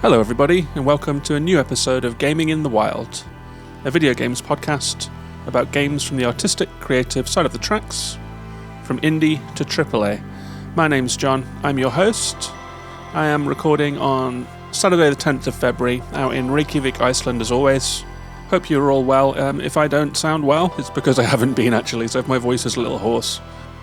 Hello everybody, and welcome to a new episode of Gaming in the Wild, a video games podcast about games from the artistic, creative side of the tracks, from indie to AAA. My name's John, I'm your host. I am recording on Saturday the 10th of February, out in Reykjavik, Iceland as always. Hope you're all well. If I don't sound well, it's because I haven't been actually, so if my voice is a little hoarse,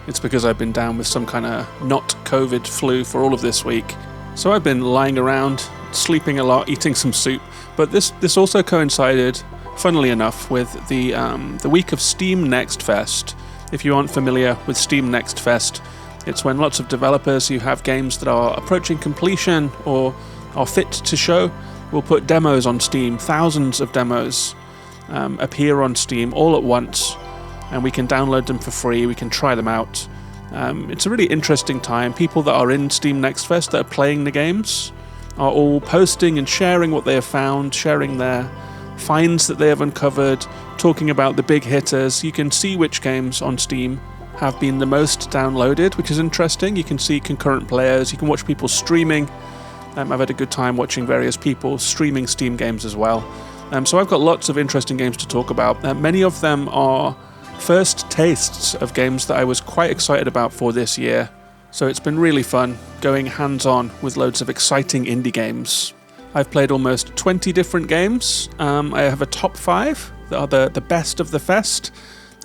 it's because I've been down with some kind of not COVID flu for all of this week. So I've been lying around, sleeping a lot, eating some soup, but this also coincided, funnily enough, with the week of Steam Next Fest. If you aren't familiar with Steam Next Fest, it's when lots of developers who have games that are approaching completion or are fit to show will put demos on Steam. Thousands of demos appear on Steam all at once, and we can download them for free, we can try them out. It's a really interesting time. People that are in Steam Next Fest that are playing the games are all posting and sharing what they have found, sharing their finds that they have uncovered, talking about the big hitters. You can see which games on Steam have been the most downloaded, which is interesting. You can see concurrent players, you can watch people streaming. I've had a good time watching various people streaming Steam games as well. So I've got lots of interesting games to talk about. Many of them are first tastes of games that I was quite excited about for this year. So it's been really fun going hands-on with loads of exciting indie games. I've played almost 20 different games. I have a top 5 that are the best of the fest.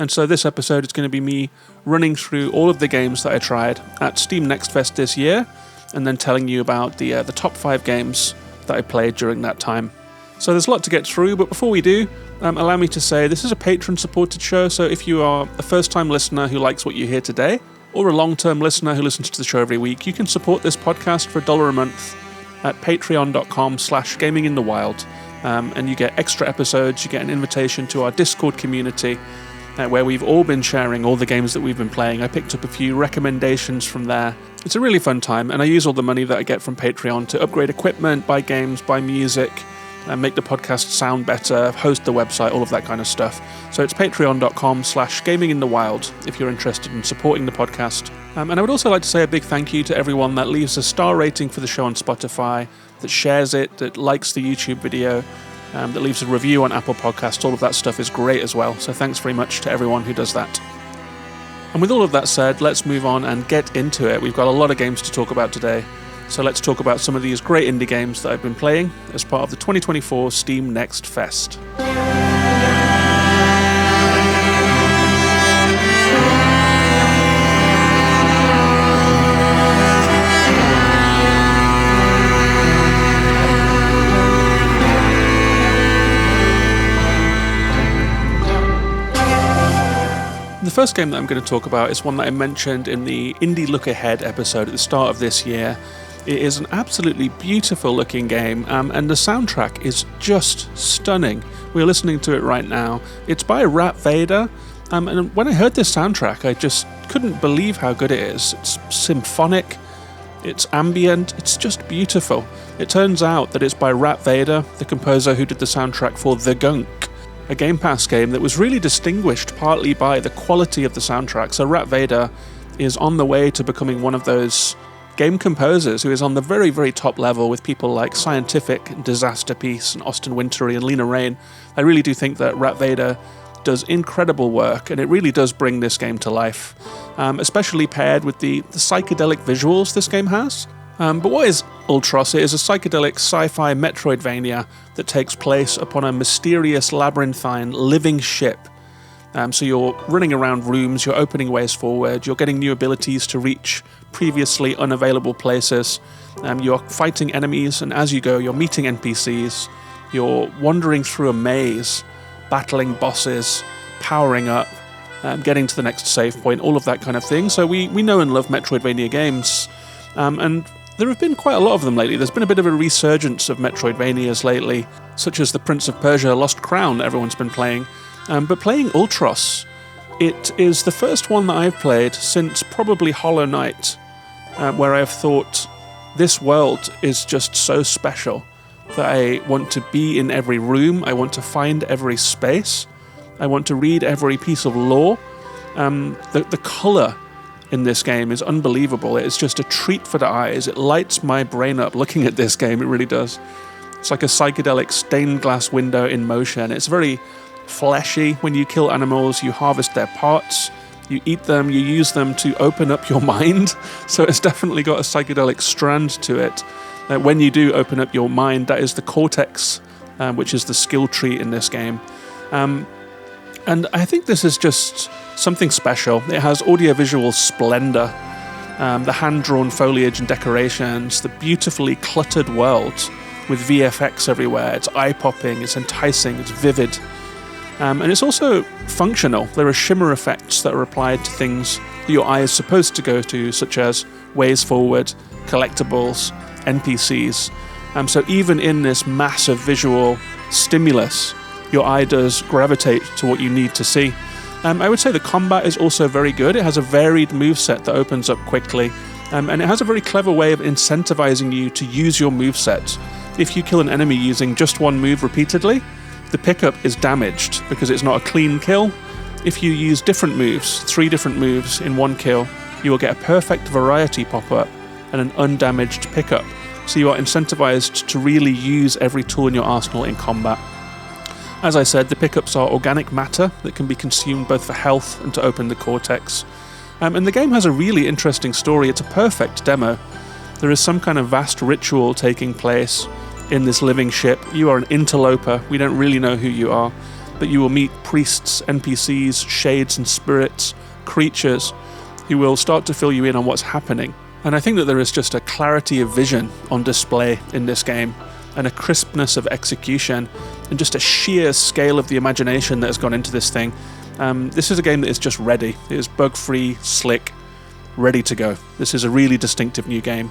And so this episode is going to be me running through all of the games that I tried at Steam Next Fest this year, and then telling you about the top 5 games that I played during that time. So there's a lot to get through, but before we do, allow me to say this is a patron-supported show, so if you are a first-time listener who likes what you hear today, or a long-term listener who listens to the show every week, you can support this podcast for $1 a month at patreon.com/gaminginthewild, and you get extra episodes, you get an invitation to our Discord community, where we've all been sharing all the games that we've been playing. I picked up a few recommendations from there. It's a really fun time, and I use all the money that I get from Patreon to upgrade equipment, buy games, buy music, and make the podcast sound better, host the website, all of that kind of stuff. So it's patreon.com/gaminginthewild if you're interested in supporting the podcast. And I would also like to say a big thank you to everyone that leaves a star rating for the show on Spotify, that shares it, that likes the YouTube video, that leaves a review on Apple Podcasts. All of that stuff is great as well. So thanks very much to everyone who does that. And with all of that said, let's move on and get into it. We've got a lot of games to talk about today. So let's talk about some of these great indie games that I've been playing as part of the 2024 Steam Next Fest. The first game that I'm going to talk about is one that I mentioned in the Indie Look Ahead episode at the start of this year. It is an absolutely beautiful looking game, and the soundtrack is just stunning. We're listening to it right now. It's by Rat Vader, and when I heard this soundtrack, I just couldn't believe how good it is. It's symphonic, it's ambient, it's just beautiful. It turns out that it's by Rat Vader, the composer who did the soundtrack for The Gunk, a Game Pass game that was really distinguished partly by the quality of the soundtrack. So Rat Vader is on the way to becoming one of those game composers who is on the very, very top level with people like Scientific, Disaster Piece, and Austin Wintory and Lena Raine. I really do think that Rat Vader does incredible work, and it really does bring this game to life, especially paired with the psychedelic visuals this game has. But what is Ultros? It is a psychedelic sci-fi Metroidvania that takes place upon a mysterious labyrinthine living ship. So you're running around rooms, you're opening ways forward, you're getting new abilities to reach previously unavailable places, you're fighting enemies, and as you go, you're meeting NPCs, you're wandering through a maze, battling bosses, powering up, getting to the next save point, all of that kind of thing. So we know and love Metroidvania games, and there have been quite a lot of them lately. There's been a bit of a resurgence of Metroidvanias lately, such as the Prince of Persia Lost Crown that everyone's been playing. But playing Ultros, it is the first one that I've played since probably Hollow Knight, where I've thought, this world is just so special that I want to be in every room, I want to find every space, I want to read every piece of lore. The colour in this game is unbelievable. It's just a treat for the eyes. It lights my brain up looking at this game, it really does. It's like a psychedelic stained glass window in motion. It's very fleshy. When you kill animals, you harvest their parts, you eat them, you use them to open up your mind. So it's definitely got a psychedelic strand to it. When you do open up your mind, that is the cortex, which is the skill tree in this game. And I think this is just something special. It has audiovisual splendor, the hand-drawn foliage and decorations, the beautifully cluttered world with VFX everywhere. It's eye-popping, it's enticing, it's vivid. And it's also functional. There are shimmer effects that are applied to things that your eye is supposed to go to, such as ways forward, collectibles, NPCs. So even in this massive visual stimulus, your eye does gravitate to what you need to see. I would say the combat is also very good. It has a varied moveset that opens up quickly, and it has a very clever way of incentivizing you to use your moveset. If you kill an enemy using just one move repeatedly, the pickup is damaged because it's not a clean kill. If you use different moves, 3 different moves in one kill, you will get a perfect variety pop-up and an undamaged pickup. So you are incentivized to really use every tool in your arsenal in combat. As I said, the pickups are organic matter that can be consumed both for health and to open the cortex. And the game has a really interesting story. It's a perfect demo. There is some kind of vast ritual taking place in this living ship. You are an interloper. We don't really know who you are, but you will meet priests, NPCs, shades and spirits, creatures who will start to fill you in on what's happening. And I think that there is just a clarity of vision on display in this game, and a crispness of execution, and just a sheer scale of the imagination that has gone into this thing. This is a game that is just ready. It is bug-free, slick, ready to go. This is a really distinctive new game.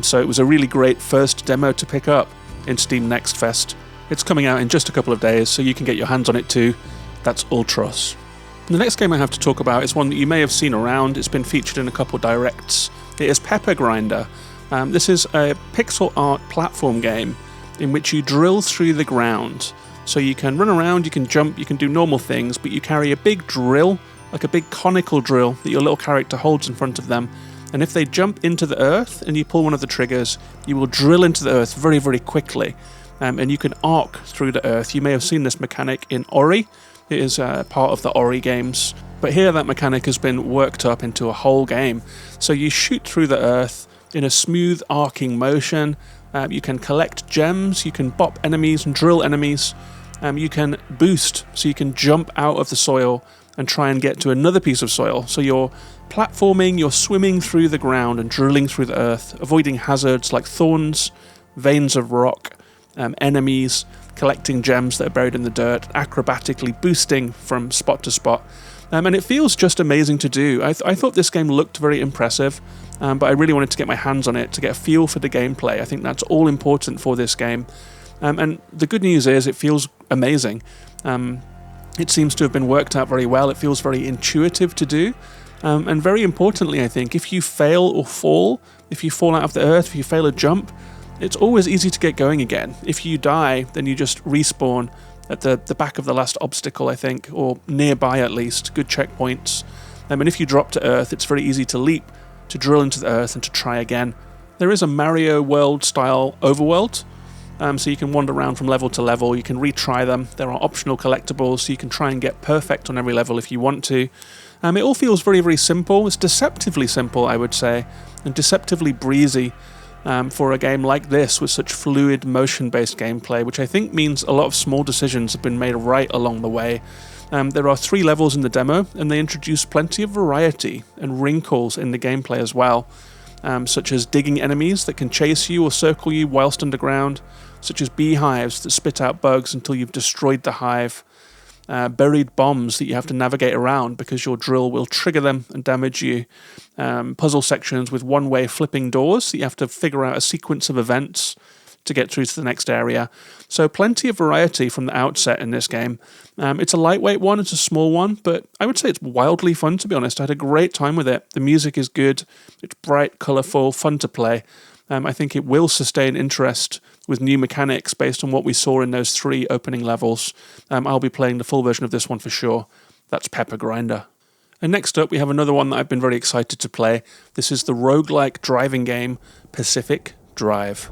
So it was a really great first demo to pick up in Steam Next Fest. It's coming out in just a couple of days, so you can get your hands on it too. That's Ultros. The next game I have to talk about is one that you may have seen around. It's been featured in a couple directs. It is Pepper Grinder. This is a pixel art platform game in which you drill through the ground. So you can run around, you can jump, you can do normal things, but you carry a big drill, like a big conical drill that your little character holds in front of them. And if they jump into the earth and you pull one of the triggers, you will drill into the earth very, very quickly. And you can arc through the earth. You may have seen this mechanic in Ori. It is part of the Ori games. But here that mechanic has been worked up into a whole game. So you shoot through the earth in a smooth arcing motion. You can collect gems, you can bop enemies and drill enemies. You can boost, so you can jump out of the soil and try and get to another piece of soil. So you're platforming, you're swimming through the ground and drilling through the earth, avoiding hazards like thorns, veins of rock, enemies, collecting gems that are buried in the dirt, acrobatically boosting from spot to spot. And it feels just amazing to do. I thought this game looked very impressive, but I really wanted to get my hands on it to get a feel for the gameplay. I think that's all important for this game. And the good news is it feels amazing. It seems to have been worked out very well. It feels very intuitive to do. And very importantly, I think, if you fail or fall, if you fall out of the earth, if you fail a jump, it's always easy to get going again. If you die, then you just respawn at the back of the last obstacle, I think, or nearby at least, good checkpoints. And if you drop to earth, it's very easy to leap, to drill into the earth and to try again. There is a Mario World-style overworld, so you can wander around from level to level, you can retry them. There are optional collectibles, so you can try and get perfect on every level if you want to. It all feels very, very simple. It's deceptively simple, I would say, and deceptively breezy. For a game like this with such fluid motion-based gameplay, which I think means a lot of small decisions have been made right along the way. There are 3 levels in the demo, and they introduce plenty of variety and wrinkles in the gameplay as well, such as digging enemies that can chase you or circle you whilst underground, such as beehives that spit out bugs until you've destroyed the hive, buried bombs that you have to navigate around because your drill will trigger them and damage you, puzzle sections with one-way flipping doors that you have to figure out a sequence of events to get through to the next area. So plenty of variety from the outset in this game. It's a lightweight one, it's a small one, but I would say it's wildly fun, to be honest. I had a great time with it. The music is good, it's bright, colourful, fun to play. I think it will sustain interest with new mechanics based on what we saw in those 3 opening levels. I'll be playing the full version of this one for sure. That's Pepper Grinder. And next up, we have another one that I've been very excited to play. This is the roguelike driving game Pacific Drive.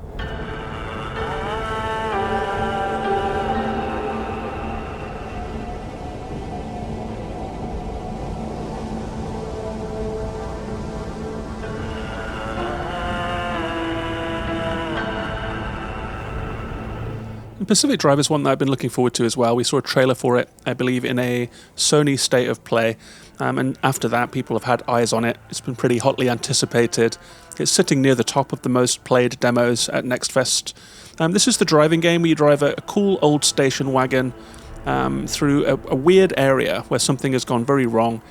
Pacific Drive is one that I've been looking forward to as well. We saw a trailer for it, I believe, in a Sony State of Play, and after that people have had eyes on it. It's been pretty hotly anticipated. It's sitting near the top of the most played demos at Next Fest. This is the driving game where you drive a cool old station wagon through a weird area where something has gone very wrong,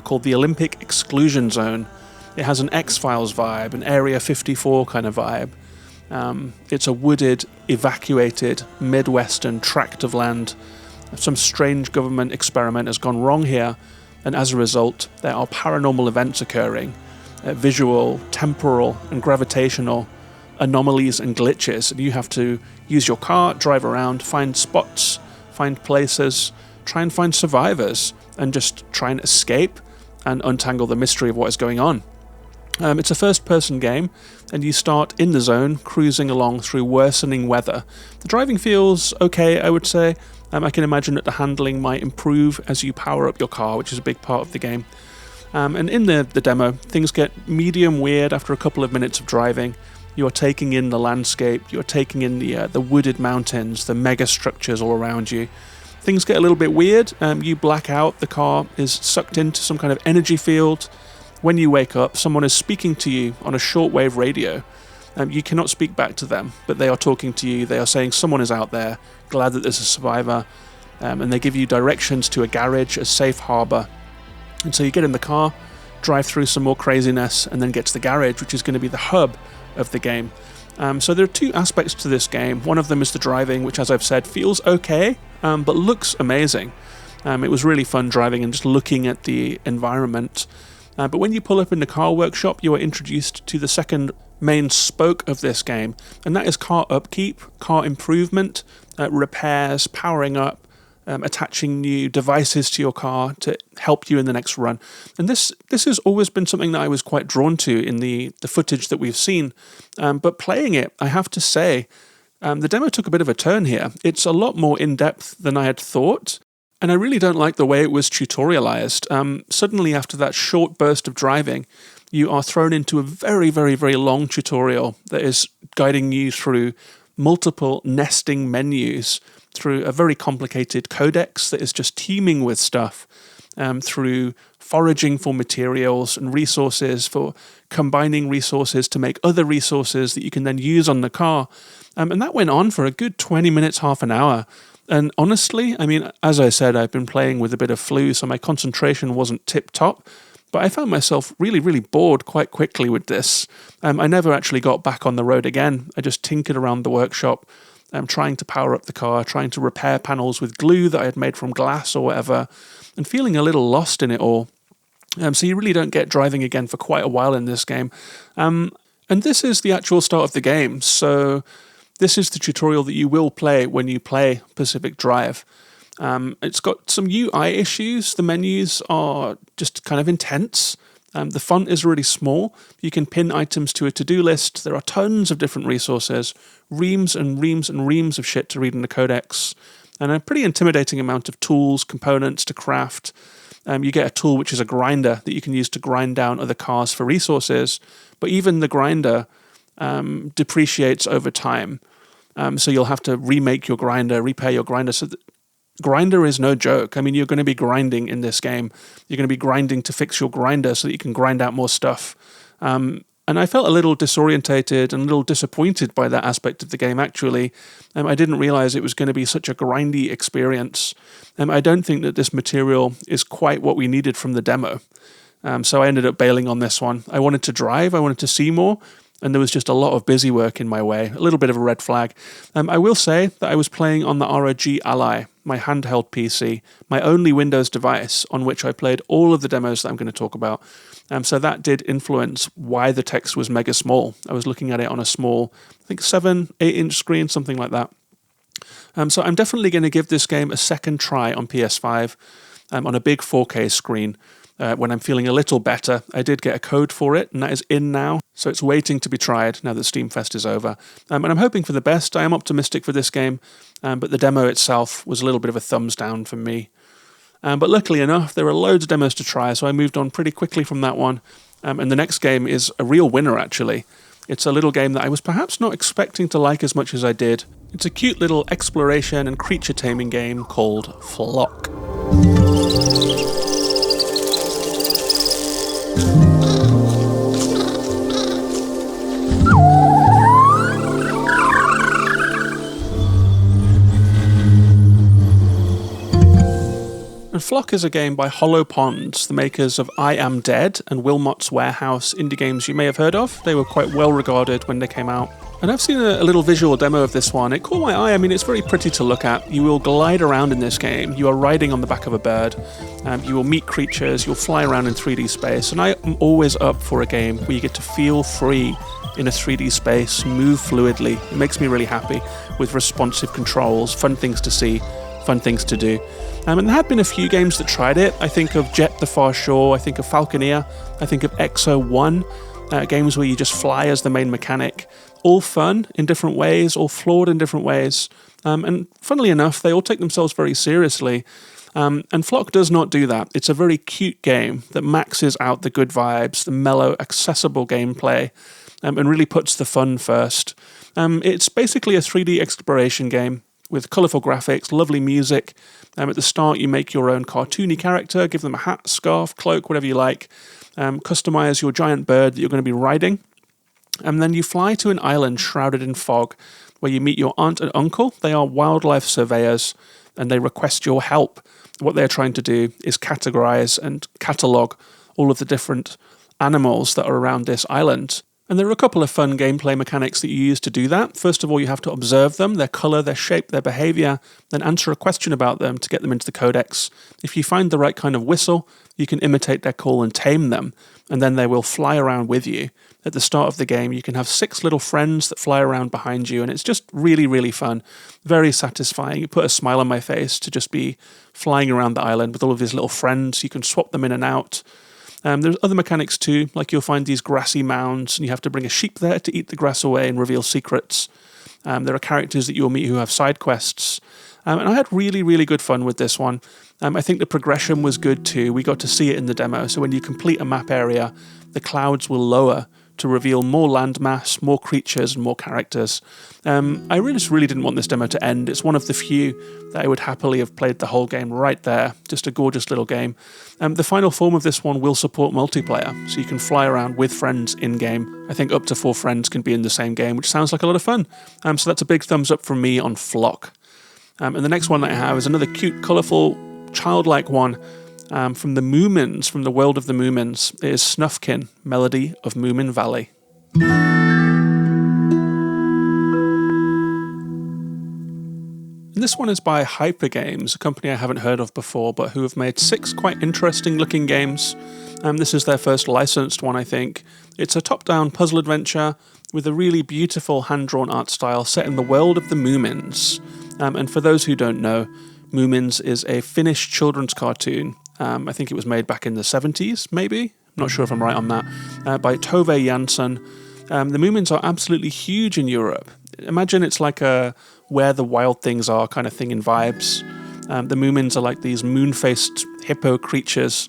called the Olympic Exclusion Zone. It has an X-Files vibe, an Area 54 kind of vibe. It's a wooded, evacuated, Midwestern tract of land. Some strange government experiment has gone wrong here, and as a result, there are paranormal events occurring. Visual, temporal, and gravitational anomalies and glitches, and you have to use your car, drive around, find spots, find places, try and find survivors, and just try and escape and untangle the mystery of what is going on. It's a first-person game, and you start in the zone, cruising along through worsening weather. The driving feels okay, I would say. I can imagine that the handling might improve as you power up your car, which is a big part of the game. And in the demo, things get medium weird after a couple of minutes of driving. You are taking in the landscape, you are taking in the wooded mountains, the mega structures all around you. Things get a little bit weird. You black out, the car is sucked into some kind of energy field. When you wake up, someone is speaking to you on a shortwave radio. You cannot speak back to them, but they are talking to you. They are saying someone is out there, glad that there's a survivor, and they give you directions to a garage, a safe harbour. And so you get in the car, drive through some more craziness, and then get to the garage, which is going to be the hub of the game. So there are two aspects to this game. One of them is the driving, which, as I've said, feels okay, but looks amazing. It was really fun driving and just looking at the environment. But when you pull up in the car workshop, you are introduced to the second main spoke of this game, and that is car upkeep, car improvement, repairs, powering up, attaching new devices to your car to help you in the next run. And this has always been something that I was quite drawn to in the footage that we've seen. But playing it, I have to say, the demo took a bit of a turn here. It's a lot more in-depth than I had thought. And I really don't like the way it was tutorialized. Suddenly, after that short burst of driving, you are thrown into a very, very, very long tutorial that is guiding you through multiple nesting menus, through a very complicated codex that is just teeming with stuff, through foraging for materials and resources, for combining resources to make other resources that you can then use on the car. And that went on for a good 20 minutes, half an hour. And honestly, I mean, as I said, I've been playing with a bit of flu, so my concentration wasn't tip-top, but I found myself really, really bored quite quickly with this. I never actually got back on the road again. I just tinkered around the workshop, trying to power up the car, trying to repair panels with glue that I had made from glass or whatever, and feeling a little lost in it all. So you really don't get driving again for quite a while in this game. And this is the actual start of the game, so this is the tutorial that you will play when you play Pacific Drive. It's got some UI issues. The menus are just kind of intense. The font is really small. You can pin items to a to-do list. There are tons of different resources, reams and reams and reams of shit to read in the codex, and a pretty intimidating amount of tools, components to craft. You get a tool which is a grinder that you can use to grind down other cars for resources, but even the grinder depreciates over time. So you'll have to remake your grinder, repair your grinder. So grinder is no joke. I mean, you're going to be grinding in this game. You're going to be grinding to fix your grinder so that you can grind out more stuff. And I felt a little disorientated and a little disappointed by that aspect of the game, actually. I didn't realize it was going to be such a grindy experience. I don't think that this material is quite what we needed from the demo. So I ended up bailing on this one. I wanted to drive, I wanted to see more, and there was just a lot of busy work in my way, a little bit of a red flag. I will say that I was playing on the ROG Ally, my handheld PC, my only Windows device on which I played all of the demos that I'm going to talk about. So that did influence why the text was mega small. I was looking at it on a small, I think 7-8-inch screen, something like that. So I'm definitely going to give this game a second try on PS5 on a big 4K screen. When I'm feeling a little better. I did get a code for it, and that is in now, so it's waiting to be tried now that Steam Fest is over. And I'm hoping for the best. I am optimistic for this game, but the demo itself was a little bit of a thumbs down for me. But luckily enough, there are loads of demos to try, so I moved on pretty quickly from that one. And the next game is a real winner, actually. It's a little game that I was perhaps not expecting to like as much as I did, It's a cute little exploration and creature taming game called Flock. And Flock is a game by Hollow Ponds, the makers of I Am Dead and Wilmot's Warehouse, indie games you may have heard of. They were quite well regarded when they came out. And I've seen a little visual demo of this one. It caught my eye. I mean, it's very pretty to look at. You will glide around in this game. You are riding on the back of a bird. You will meet creatures. You'll fly around in 3D space. And I am always up for a game where you get to feel free in a 3D space, move fluidly. It makes me really happy with responsive controls, fun things to see, fun things to do. And there have been a few games that tried it. I think of Jet the Far Shore, I think of Falconeer, I think of Exo 1, games where you just fly as the main mechanic. All fun in different ways, all flawed in different ways. And funnily enough, they all take themselves very seriously. And Flock does not do that. It's a very cute game that maxes out the good vibes, the mellow, accessible gameplay, and really puts the fun first. It's basically a 3D exploration game with colourful graphics, lovely music. At the start, you make your own cartoony character, give them a hat, scarf, cloak, whatever you like. Customise your giant bird that you're going to be riding. And then you fly to an island shrouded in fog, where you meet your aunt and uncle. They are wildlife surveyors, and they request your help. What they're trying to do is categorise and catalogue all of the different animals that are around this island. And there are a couple of fun gameplay mechanics that you use to do that. First of all, you have to observe them, their colour, their shape, their behaviour, then answer a question about them to get them into the codex. If you find the right kind of whistle, you can imitate their call and tame them, and then they will fly around with you. At the start of the game, you can have 6 little friends that fly around behind you, and it's just really, really fun. Very satisfying. It put a smile on my face to just be flying around the island with all of these little friends. You can swap them in and out. There's other mechanics too, like you'll find these grassy mounds and you have to bring a sheep there to eat the grass away and reveal secrets. There are characters that you'll meet who have side quests. And I had really, really good fun with this one. I think the progression was good too. We got to see it in the demo. So when you complete a map area, the clouds will lower to reveal more landmass, more creatures, and more characters. I really didn't want this demo to end. It's one of the few that I would happily have played the whole game right there. Just a gorgeous little game. The final form of this one will support multiplayer, so you can fly around with friends in-game. I think up to 4 friends can be in the same game, which sounds like a lot of fun. So that's a big thumbs up from me on Flock. And the next one that I have is another cute, colourful, childlike one. From the Moomins, from the world of the Moomins, it is Snufkin, Melody of Moominvalley. And this one is by Hyper Games, a company I haven't heard of before, but who have made 6 quite interesting looking games. This is their first licensed one, I think. It's a top-down puzzle adventure with a really beautiful hand-drawn art style set in the world of the Moomins. And for those who don't know, Moomins is a Finnish children's cartoon. I think it was made back in the 70s, maybe? I'm not sure if I'm right on that. By Tove Jansson. The Moomins are absolutely huge in Europe. Imagine it's like a Where the Wild Things Are kind of thing in vibes. The Moomins are like these moon-faced hippo creatures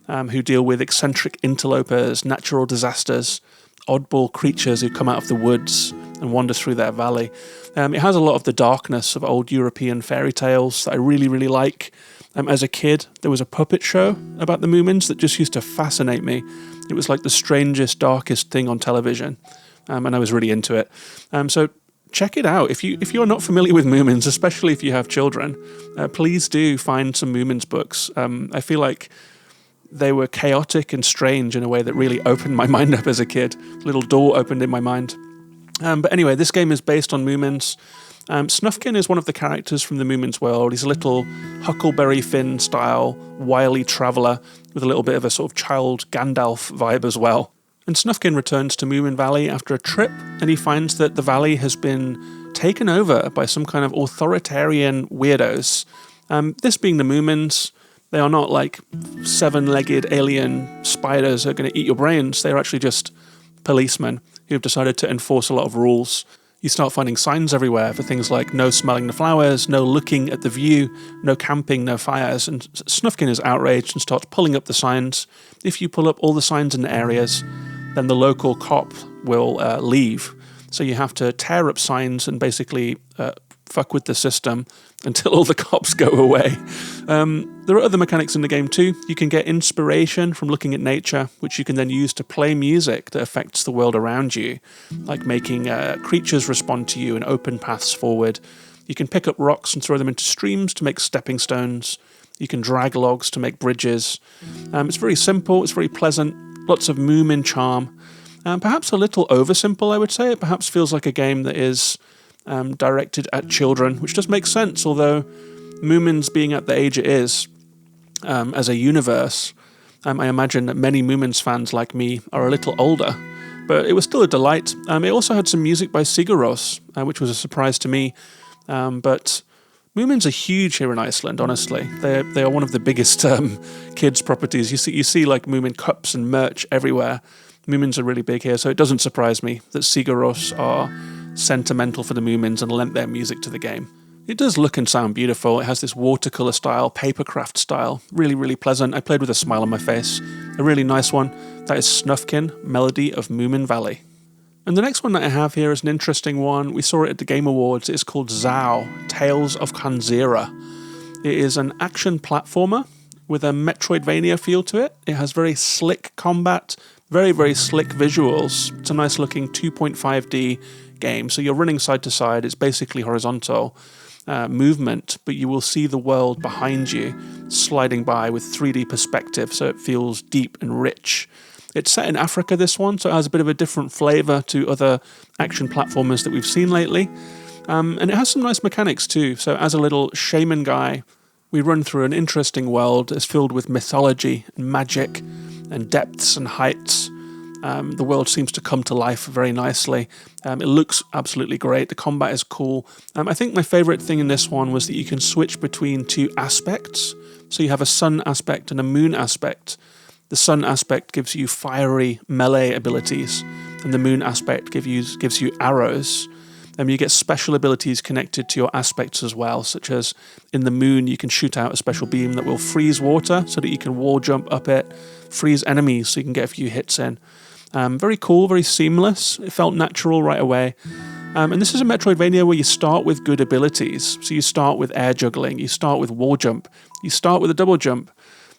who deal with eccentric interlopers, natural disasters, oddball creatures who come out of the woods and wander through their valley. It has a lot of the darkness of old European fairy tales that I really, really like. As a kid, there was a puppet show about the Moomins that just used to fascinate me. It was like the strangest, darkest thing on television, and I was really into it. So check it out. If you're not familiar with Moomins, especially if you have children, please do find some Moomins books. I feel like they were chaotic and strange in a way that really opened my mind up as a kid. A little door opened in my mind. But anyway, this game is based on Moomins. Snufkin is one of the characters from the Moomins world. He's a little Huckleberry Finn style, wily traveller with a little bit of a sort of child Gandalf vibe as well. And Snufkin returns to Moominvalley after a trip, and he finds that the valley has been taken over by some kind of authoritarian weirdos. This being the Moomins, they are not like 7-legged alien spiders who are going to eat your brains. They're actually just policemen who have decided to enforce a lot of rules. You start finding signs everywhere for things like no smelling the flowers, no looking at the view, no camping, no fires, and Snufkin is outraged and starts pulling up the signs. If you pull up all the signs in the areas, then the local cop will leave. So you have to tear up signs and basically fuck with the system until all the cops go away. There are other mechanics in the game too. You can get inspiration from looking at nature, which you can then use to play music that affects the world around you, like making creatures respond to you and open paths forward. You can pick up rocks and throw them into streams to make stepping stones. You can drag logs to make bridges. It's very simple, it's very pleasant, lots of Moomin charm. Perhaps a little oversimple, I would say. It perhaps feels like a game that is directed at children, which does make sense, although Moomins being at the age it is, as a universe, I imagine that many Moomins fans like me are a little older, but it was still a delight. It also had some music by Sigur, which was a surprise to me, but Moomins are huge here in Iceland, honestly. They are one of the biggest kids' properties. You see like Moomin cups and merch everywhere. Moomins are really big here, so it doesn't surprise me that Sigur are sentimental for the Moomins and lent their music to the game. It does look and sound beautiful. It has this watercolour style, papercraft style, really, really pleasant. I played with a smile on my face. A really nice one. That is Snufkin, Melody of Moominvalley. And the next one that I have here is an interesting one. We saw it at the Game Awards. It's called Zao, Tales of Kanzera. It is an action platformer with a Metroidvania feel to it. It has very slick combat, very, very slick visuals. It's a nice looking 2.5D game. So you're running side to side. It's basically horizontal movement, but you will see the world behind you sliding by with 3D perspective, so it feels deep and rich. It's set in Africa, this one, so it has a bit of a different flavour to other action platformers that we've seen lately. And it has some nice mechanics too. So as a little shaman guy, we run through an interesting world that's filled with mythology and magic and depths and heights. The world seems to come to life very nicely. It looks absolutely great. The combat is cool. I think my favourite thing in this one was that you can switch between two aspects. So you have a sun aspect and a moon aspect. The sun aspect gives you fiery melee abilities, and the moon aspect gives you arrows. You get special abilities connected to your aspects as well, such as in the moon you can shoot out a special beam that will freeze water so that you can wall jump up it, freeze enemies so you can get a few hits in. Very cool, very seamless. It felt natural right away. And this is a Metroidvania where you start with good abilities. So you start with air juggling, you start with wall jump, you start with a double jump.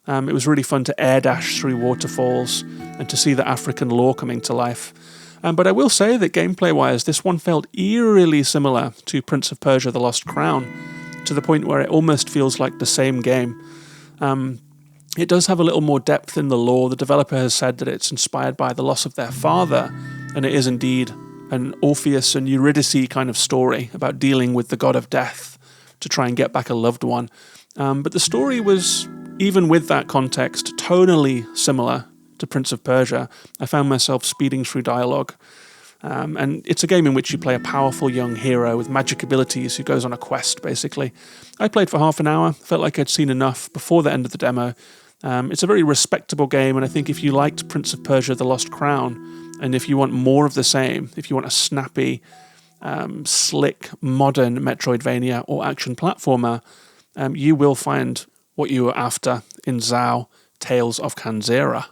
It was really fun to air dash through waterfalls and to see the African lore coming to life. But I will say that gameplay-wise, this one felt eerily similar to Prince of Persia: The Lost Crown, to the point where it almost feels like the same game. It does have a little more depth in the lore. The developer has said that it's inspired by the loss of their father, and it is indeed an Orpheus and Eurydice kind of story about dealing with the god of death to try and get back a loved one. But the story was, even with that context, tonally similar to Prince of Persia. I found myself speeding through dialogue. And it's a game in which you play a powerful young hero with magic abilities who goes on a quest, basically. I played for half an hour, felt like I'd seen enough before the end of the demo. It's a very respectable game, and I think if you liked Prince of Persia: The Lost Crown, and if you want more of the same, if you want a snappy, slick, modern Metroidvania or action platformer, you will find what you were after in Zao, Tales of Kanzera.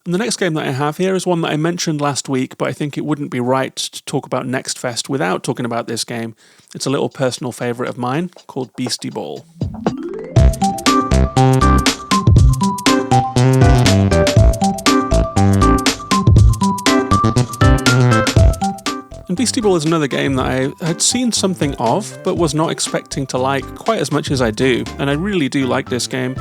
And the next game that I have here is one that I mentioned last week, but I think it wouldn't be right to talk about Next Fest without talking about this game. It's a little personal favourite of mine called Beastieball. And Beastieball is another game that I had seen something of, but was not expecting to like quite as much as I do, and I really do like this game.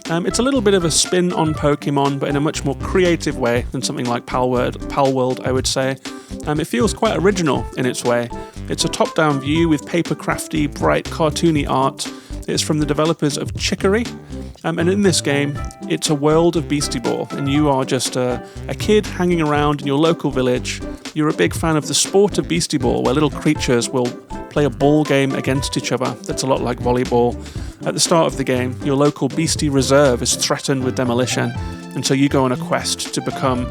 It's a little bit of a spin on Pokemon, but in a much more creative way than something like Palworld, I would say. It feels quite original in its way. It's a top-down view with paper-crafty, bright, cartoony art. It's from the developers of Chicory, and in this game, it's a world of Beastieball, and you are just a kid hanging around in your local village. You're a big fan of the sport of Beastieball, where little creatures will play a ball game against each other that's a lot like volleyball. At the start of the game, your local Beastie Reserve is threatened with demolition, and so you go on a quest to become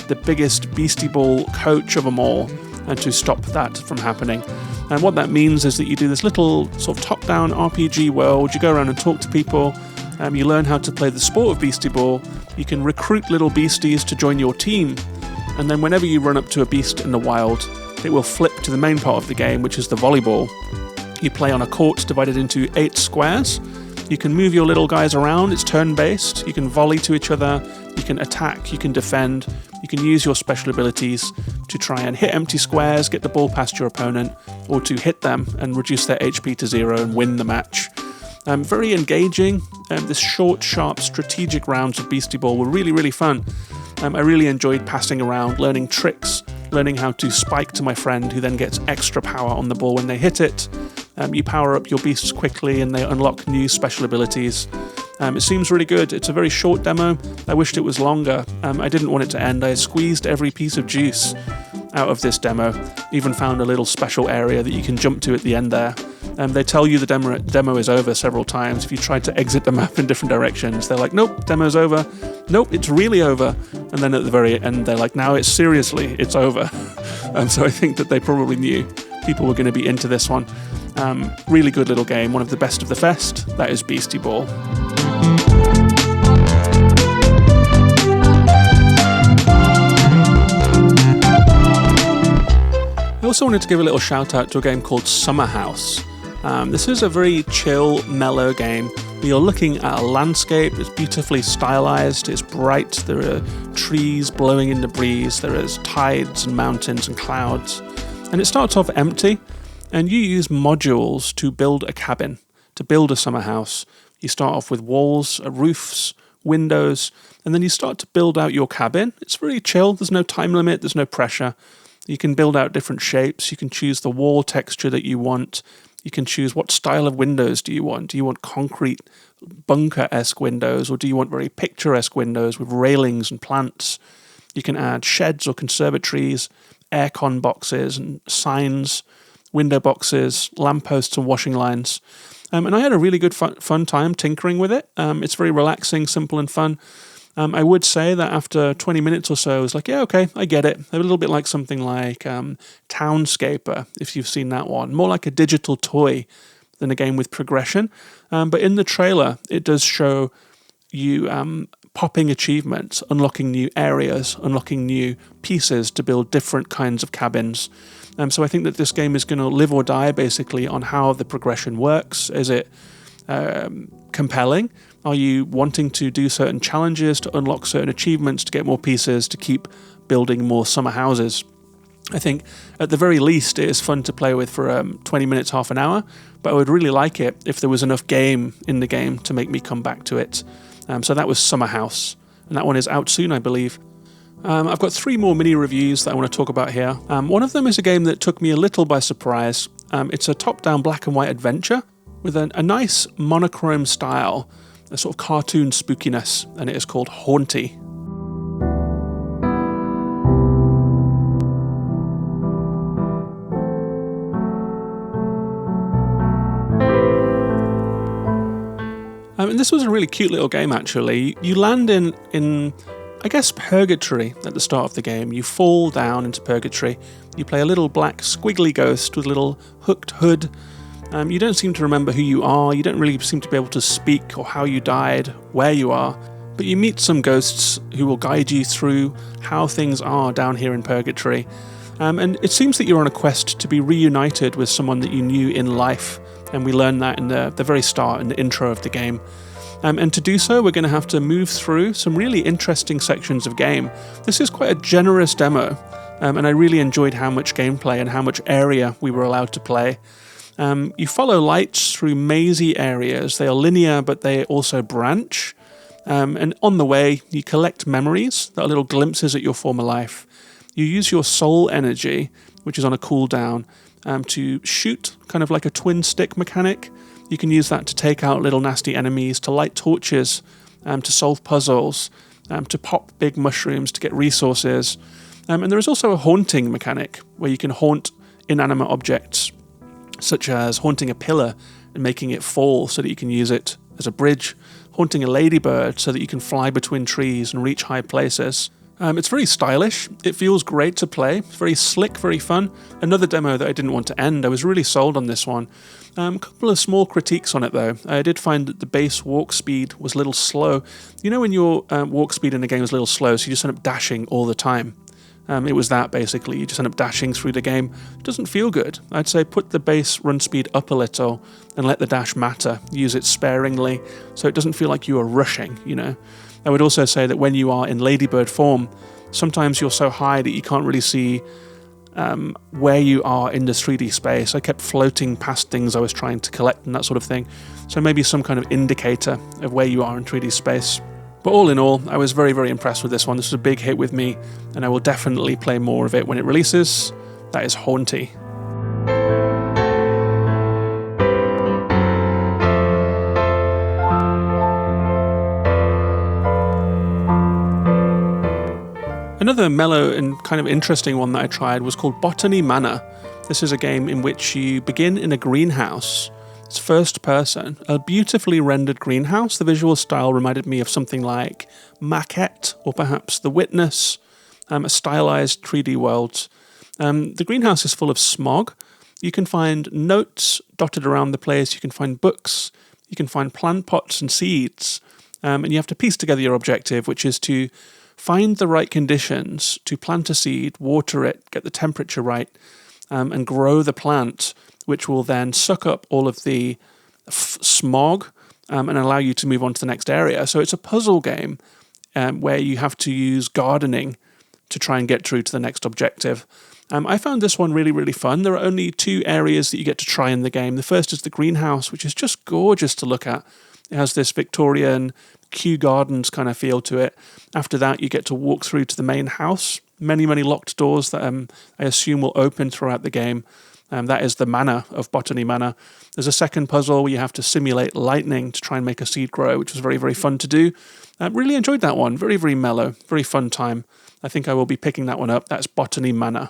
the biggest Beastieball coach of them all, and to stop that from happening. And what that means is that you do this little sort of top-down RPG world. You go around and talk to people. You learn how to play the sport of Beastieball. You can recruit little beasties to join your team. And then whenever you run up to a beast in the wild, it will flip to the main part of the game, which is the volleyball. You play on a court divided into 8 squares. You can move your little guys around, it's turn-based, you can volley to each other, you can attack, you can defend, you can use your special abilities to try and hit empty squares, get the ball past your opponent, or to hit them and reduce their HP to 0 and win the match. Very engaging. This short, sharp, strategic rounds of Beastieball were really, really fun. I really enjoyed passing around, learning tricks, learning how to spike to my friend, who then gets extra power on the ball when they hit it. You power up your beasts quickly and they unlock new special abilities. It seems really good. It's a very short demo. I wished it was longer. I didn't want it to end. I squeezed every piece of juice out of this demo. Even found a little special area that you can jump to at the end there. They tell you the demo is over several times. If you try to exit the map in different directions, they're like, nope, demo's over. Nope, it's really over. And then at the very end, they're like, now it's over. So I think that they probably knew people were going to be into this one. Really good little game, one of the best of the fest. That is Beastieball. I also wanted to give a little shout out to a game called Summerhouse. This is a very chill, mellow game. You're looking at a landscape, it's beautifully stylized, it's bright, there are trees blowing in the breeze, there is tides and mountains and clouds. And it starts off empty, and you use modules to build a cabin, to build a summer house. You start off with walls, roofs, windows, and then you start to build out your cabin. It's very chill, there's no time limit, there's no pressure. You can build out different shapes, you can choose the wall texture that you want, you can choose what style of windows do you want. Do you want concrete bunker-esque windows, or do you want very picturesque windows with railings and plants? You can add sheds or conservatories, aircon boxes and signs, window boxes, lampposts and washing lines. And I had a really good fun time tinkering with it. It's very relaxing, simple and fun. I would say that after 20 minutes or so, I was like, yeah, okay, I get it. A little bit like something like Townscaper, if you've seen that one. More like a digital toy than a game with progression. But in the trailer, it does show you popping achievements, unlocking new areas, unlocking new pieces to build different kinds of cabins. So I think that this game is going to live or die basically on how the progression works. Is it compelling? Are you wanting to do certain challenges to unlock certain achievements, to get more pieces, to keep building more summer houses? I think at the very least it is fun to play with for 20 minutes, half an hour, but I would really like it if there was enough game in the game to make me come back to it. So that was Summerhouse, and that one is out soon, I believe. I've got 3 more mini reviews that I want to talk about here. One of them is a game that took me a little by surprise. It's a top-down black and white adventure with a nice monochrome style, a sort of cartoon spookiness, and it is called Hauntii. And this was a really cute little game, actually. You land in I guess, purgatory at the start of the game. You fall down into purgatory. You play a little black squiggly ghost with a little hooked hood. You don't seem to remember who you are. You don't really seem to be able to speak or how you died, where you are. But you meet some ghosts who will guide you through how things are down here in purgatory. And it seems that you're on a quest to be reunited with someone that you knew in life. And we learn that in the very start, in the intro of the game. And to do so, we're going to have to move through some really interesting sections of game. This is quite a generous demo, and I really enjoyed how much gameplay and how much area we were allowed to play. You follow lights through mazy areas. They are linear, but they also branch. And on the way, you collect memories that are little glimpses at your former life. You use your soul energy, which is on a cooldown, to shoot, kind of like a twin stick mechanic. You can use that to take out little nasty enemies, to light torches, to solve puzzles, to pop big mushrooms to get resources. And there is also a haunting mechanic, where you can haunt inanimate objects, such as haunting a pillar and making it fall so that you can use it as a bridge, haunting a ladybird so that you can fly between trees and reach high places. It's very stylish, it feels great to play, it's very slick, very fun. Another demo that I didn't want to end, I was really sold on this one. A couple of small critiques on it though. I did find that the base walk speed was a little slow. You know when your walk speed in the game is a little slow, so you just end up dashing all the time. It was that, basically. You just end up dashing through the game. It doesn't feel good. I'd say put the base run speed up a little and let the dash matter. Use it sparingly so it doesn't feel like you are rushing, you know. I would also say that when you are in ladybird form, sometimes you're so high that you can't really see where you are in the 3D space. I kept floating past things I was trying to collect and that sort of thing. So maybe some kind of indicator of where you are in 3D space. But all in all, I was very, very impressed with this one. This was a big hit with me, and I will definitely play more of it when it releases. That is Hauntii. Another mellow and kind of interesting one that I tried was called Botany Manor. This is a game in which you begin in a greenhouse. It's first person, a beautifully rendered greenhouse. The visual style reminded me of something like Maquette or perhaps The Witness, a stylized 3D world. The greenhouse is full of smog. You can find notes dotted around the place. You can find books. You can find plant pots and seeds. And you have to piece together your objective, which is to find the right conditions to plant a seed, water it, get the temperature right, and grow the plant, which will then suck up all of the smog and allow you to move on to the next area. So it's a puzzle game where you have to use gardening to try and get through to the next objective. I found this one really, really fun. There are only 2 areas that you get to try in the game. The first is the greenhouse, which is just gorgeous to look at. It has this Victorian Kew Gardens kind of feel to it. After that, you get to walk through to the main house. Many, many locked doors that I assume will open throughout the game. That is the manor of Botany Manor. There's a second puzzle where you have to simulate lightning to try and make a seed grow, which was very, very fun to do. Really enjoyed that one. Very, very mellow. Very fun time. I think I will be picking that one up. That's Botany Manor.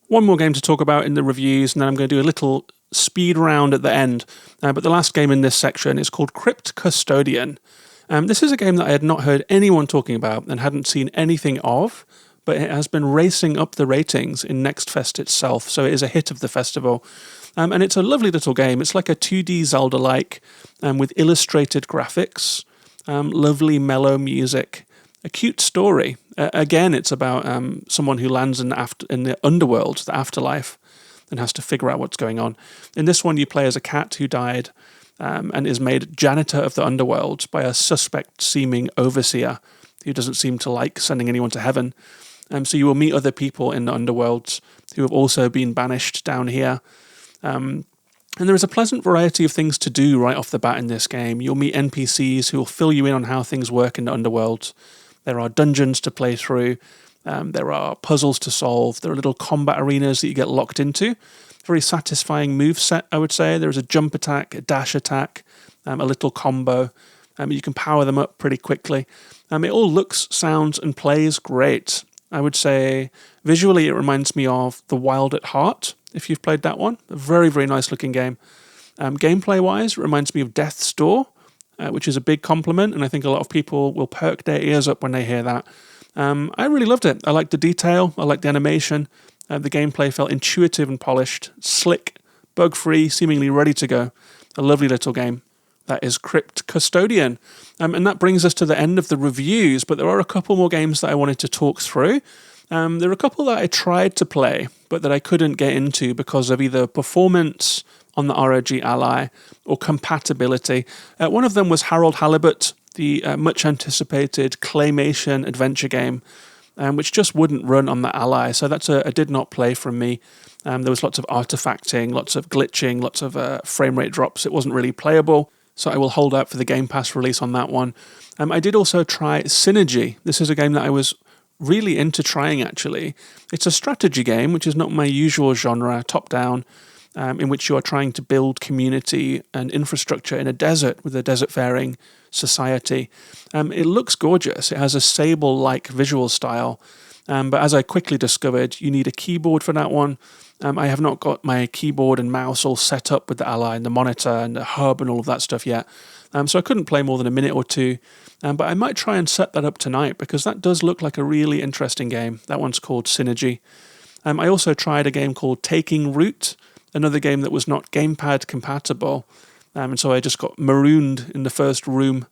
One more game to talk about in the reviews, and then I'm going to do a little speed round at the end. But the last game in this section is called Crypt Custodian. This is a game that I had not heard anyone talking about and hadn't seen anything of, but it has been racing up the ratings in Next Fest itself, so it is a hit of the festival. And it's a lovely little game. It's like a 2D Zelda-like with illustrated graphics, lovely mellow music, a cute story. Again, it's about someone who lands in the underworld, the afterlife, and has to figure out what's going on. In this one, you play as a cat who died and is made janitor of the underworld by a suspect-seeming overseer who doesn't seem to like sending anyone to heaven. So you will meet other people in the underworlds who have also been banished down here. And there is a pleasant variety of things to do right off the bat in this game. You'll meet NPCs who will fill you in on how things work in the underworld. There are dungeons to play through. There are puzzles to solve. There are little combat arenas that you get locked into. Very satisfying move set, I would say. There is a jump attack, a dash attack, a little combo. You can power them up pretty quickly. It all looks, sounds, and plays great. I would say visually it reminds me of The Wild at Heart, if you've played that one. A very, very nice looking game. Gameplay-wise, it reminds me of Death's Door, which is a big compliment, and I think a lot of people will perk their ears up when they hear that. I really loved it. I liked the detail, I liked the animation. The gameplay felt intuitive and polished, slick, bug-free, seemingly ready to go. A lovely little game. That is Crypt Custodian. And that brings us to the end of the reviews, but there are a couple more games that I wanted to talk through. There are a couple that I tried to play, but that I couldn't get into because of either performance on the ROG Ally or compatibility. One of them was Harold Halibut, the much-anticipated claymation adventure game, which just wouldn't run on the Ally. So that's a did not play from me. There was lots of artifacting, lots of glitching, lots of frame rate drops. It wasn't really playable. So I will hold out for the Game Pass release on that one. I did also try Synergy. This is a game that I was really into trying, actually. It's a strategy game, which is not my usual genre, top-down, in which you are trying to build community and infrastructure in a desert with a desert-faring society. It looks gorgeous. It has a Sable-like visual style. But as I quickly discovered, you need a keyboard for that one. I have not got my keyboard and mouse all set up with the Ally and the monitor and the hub and all of that stuff yet. So I couldn't play more than a minute or two. But I might try and set that up tonight because that does look like a really interesting game. That one's called Synergy. I also tried a game called Taking Root, another game that was not gamepad compatible. And so I just got marooned in the first room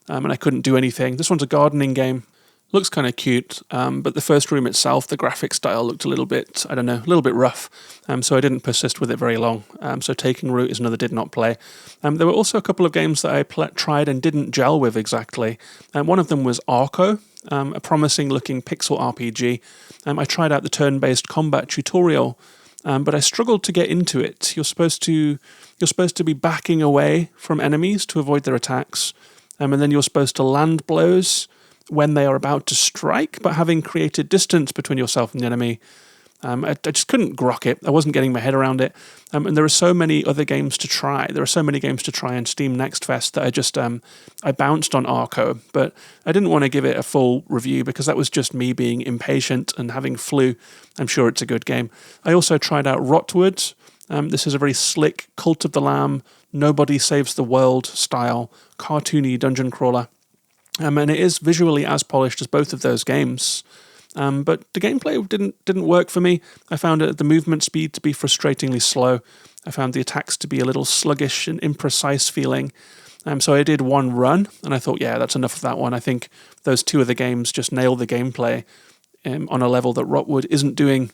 and I couldn't do anything. This one's a gardening game. Looks kind of cute, but the first room itself, the graphic style looked a little bit, I don't know, a little bit rough, so I didn't persist with it very long. So Taking Root is another did not play. There were also a couple of games that I tried and didn't gel with exactly. One of them was Arco, a promising-looking pixel RPG. I tried out the turn-based combat tutorial, but I struggled to get into it. You're supposed to be backing away from enemies to avoid their attacks, and then you're supposed to land blows when they are about to strike, but having created distance between yourself and the enemy. I just couldn't grok it. I wasn't getting my head around it. And there are so many other games to try. There are so many games to try in Steam Next Fest that I just I bounced on Arco, but I didn't want to give it a full review because that was just me being impatient and having flu. I'm sure it's a good game. I also tried out Rotwood. This is a very slick Cult of the Lamb, Nobody Saves the World style, cartoony dungeon crawler. And it is visually as polished as both of those games. But the gameplay didn't work for me. I found the movement speed to be frustratingly slow. I found the attacks to be a little sluggish and imprecise feeling. So I did one run, and I thought, yeah, that's enough of that one. I think those two other games just nail the gameplay on a level that Rotwood isn't doing.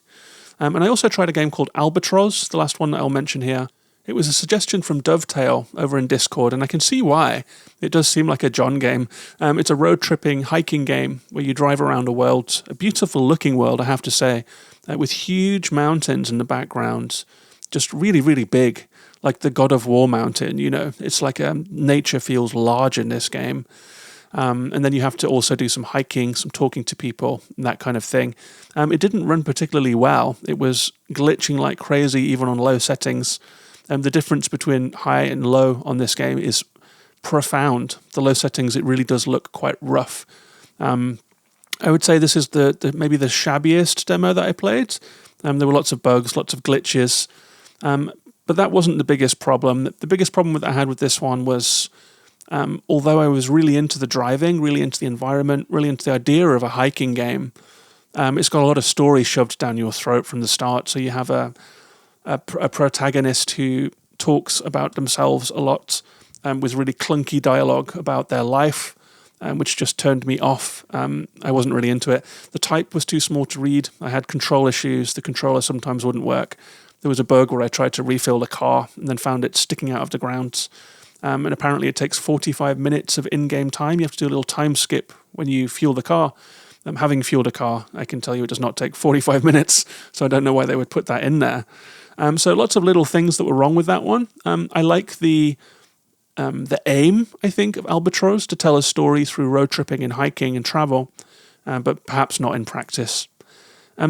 And I also tried a game called Albatroz, the last one that I'll mention here. It was a suggestion from Dovetail over in Discord, and I can see why. It does seem like a John game. It's a road-tripping, hiking game where you drive around a world, a beautiful-looking world, I have to say, with huge mountains in the background, just really, really big, like the God of War mountain, you know. It's like nature feels large in this game. And then you have to also do some hiking, some talking to people, and that kind of thing. It didn't run particularly well. It was glitching like crazy, even on low settings. The difference between high and low on this game is profound. The low settings, it really does look quite rough. I would say this is maybe the shabbiest demo that I played. There were lots of bugs, lots of glitches, but that wasn't the biggest problem. The biggest problem that I had with this one was, although I was really into the driving, really into the environment, really into the idea of a hiking game, it's got a lot of story shoved down your throat from the start. So you have a protagonist who talks about themselves a lot with really clunky dialogue about their life, which just turned me off. I wasn't really into it. The type was too small to read. I had control issues. The controller sometimes wouldn't work. There was a bug where I tried to refill the car and then found it sticking out of the ground. And apparently it takes 45 minutes of in-game time. You have to do a little time skip when you fuel the car. Having fueled a car, I can tell you it does not take 45 minutes, so I don't know why they would put that in there. So lots of little things that were wrong with that one. I like the aim, I think, of Albatroz to tell a story through road tripping and hiking and travel, but perhaps not in practice.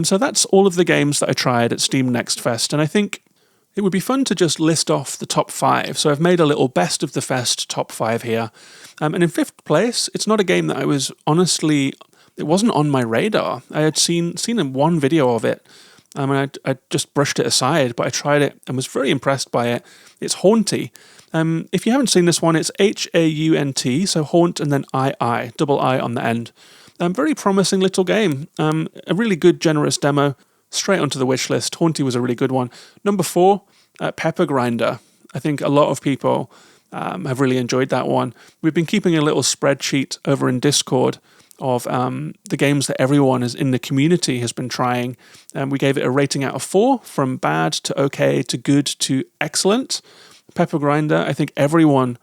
So that's all of the games that I tried at Steam Next Fest, and I think it would be fun to just list off the top 5. So I've made a little best of the fest top 5 here. And in 5th place, it's not a game that I was honestly, it wasn't on my radar. I had seen one video of it, and I just brushed it aside, but I tried it and was very impressed by it. It's Hauntii. If you haven't seen this one, it's Haunt, so Haunt and then double I on the end. Very promising little game. A really good, generous demo. Straight onto the wish list. Hauntii was a really good one. Number 4, Pepper Grinder. I think a lot of people have really enjoyed that one. We've been keeping a little spreadsheet over in Discord of the games that everyone in the community has been trying. We gave it a rating out of 4, from bad to okay to good to excellent. Pepper Grinder, I think everyone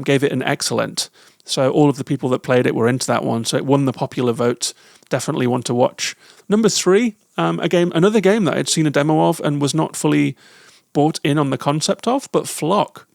gave it an excellent. So all of the people that played it were into that one. So it won the popular vote. Definitely one to watch. Number 3, another game that I'd seen a demo of and was not fully bought in on the concept of, but Flock.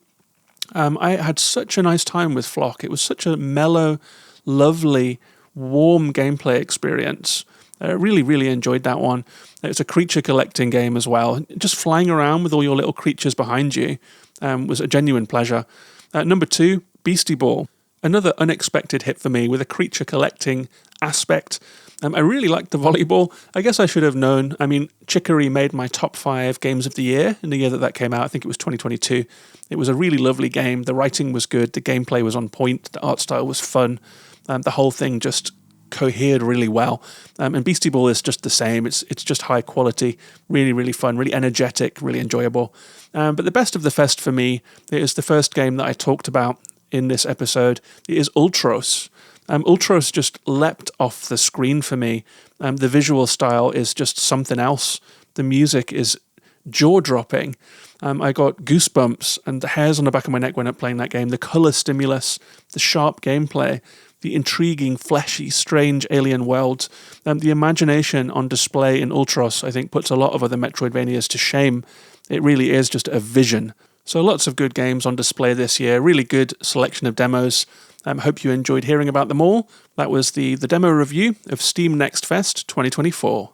I had such a nice time with Flock. It was such a mellow, lovely, warm gameplay experience. I really, really enjoyed that one. It's a creature collecting game as well. Just flying around with all your little creatures behind you was a genuine pleasure. Number 2, Beastieball. Another unexpected hit for me with a creature collecting aspect. I really liked the volleyball. I guess I should have known. I mean, Chicory made my top 5 games of the year in the year that came out. I think it was 2022. It was a really lovely game. The writing was good. The gameplay was on point. The art style was fun. The whole thing just cohered really well. And Beastieball is just the same. It's just high quality, really, really fun, really energetic, really enjoyable. But the best of the fest for me is the first game that I talked about in this episode. It is Ultros. Ultros just leapt off the screen for me. The visual style is just something else. The music is jaw-dropping. I got goosebumps and the hairs on the back of my neck when I'm playing that game. The colour stimulus, the sharp gameplay, the intriguing, fleshy, strange alien world. The imagination on display in Ultros, I think, puts a lot of other Metroidvanias to shame. It really is just a vision. So lots of good games on display this year. Really good selection of demos. Hope you enjoyed hearing about them all. That was the demo review of Steam Next Fest 2024.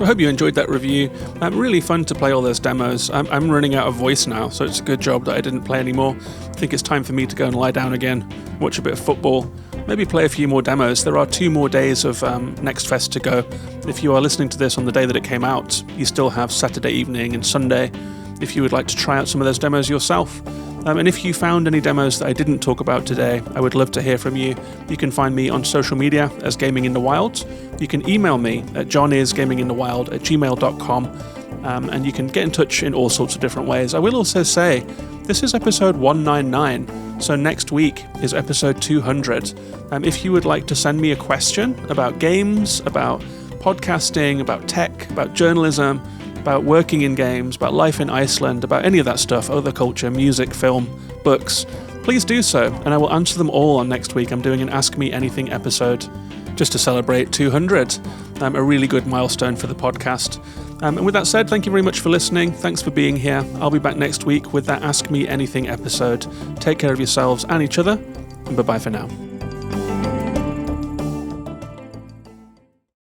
I hope you enjoyed that review. Really fun to play all those demos. I'm running out of voice now, so it's a good job that I didn't play anymore. I think it's time for me to go and lie down again, watch a bit of football, maybe play a few more demos. There are 2 more days of Next Fest to go. If you are listening to this on the day that it came out, you still have Saturday evening and Sunday if you would like to try out some of those demos yourself. And if you found any demos that I didn't talk about today, I would love to hear from you. You can find me on social media as Gaming in the Wild. You can email me at johnisgaminginthewild@gmail.com, and you can get in touch in all sorts of different ways. I will also say, this is episode 199, so next week is episode 200. If you would like to send me a question about games, about podcasting, about tech, about journalism, about working in games, about life in Iceland, about any of that stuff, other culture, music, film, books, please do so, and I will answer them all on next week. I'm doing an Ask Me Anything episode just to celebrate 200, a really good milestone for the podcast. And with that said, thank you very much for listening. Thanks for being here. I'll be back next week with that Ask Me Anything episode. Take care of yourselves and each other, and bye-bye for now.